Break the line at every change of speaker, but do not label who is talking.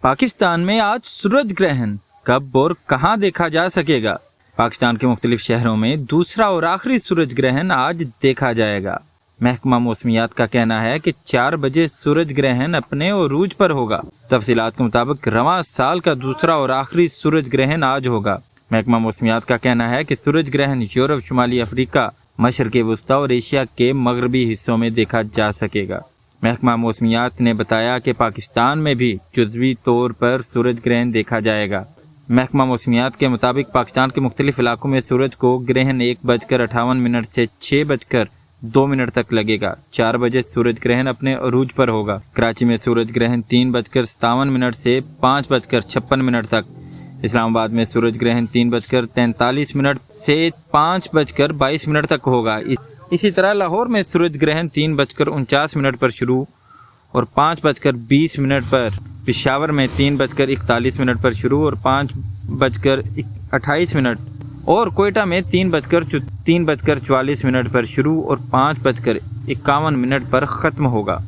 پاکستان میں آج سورج گرہن کب اور کہاں دیکھا جا سکے گا؟ پاکستان کے مختلف شہروں میں دوسرا اور آخری سورج گرہن آج دیکھا جائے گا۔ محکمہ موسمیات کا کہنا ہے کہ 4 بجے سورج گرہن اپنے عروج پر ہوگا۔ تفصیلات کے مطابق رواں سال کا دوسرا اور آخری سورج گرہن آج ہوگا۔ محکمہ موسمیات کا کہنا ہے کہ سورج گرہن یورپ، شمالی افریقہ، مشرق وسطیٰ اور ایشیا کے مغربی حصوں میں دیکھا جا سکے گا۔ محکمہ موسمیات نے بتایا کہ پاکستان میں بھی جزوی طور پر سورج گرہن دیکھا جائے گا۔ محکمہ موسمیات کے مطابق پاکستان کے مختلف علاقوں میں سورج کو گرہن 1:58 سے 6:02 تک لگے گا۔ 4 بجے سورج گرہن اپنے عروج پر ہوگا۔ کراچی میں سورج گرہن 3:57 سے 5:56 تک، اسلام آباد میں سورج گرہن 3:43 سے 5:22 تک ہوگا۔ اسی طرح لاہور میں سورج گرہن 3:49 پر شروع اور 5:20 پر، پشاور میں 3:41 پر شروع اور 5:28 اور کوئٹہ میں 3:44 پر شروع اور 5:51 پر ختم ہوگا۔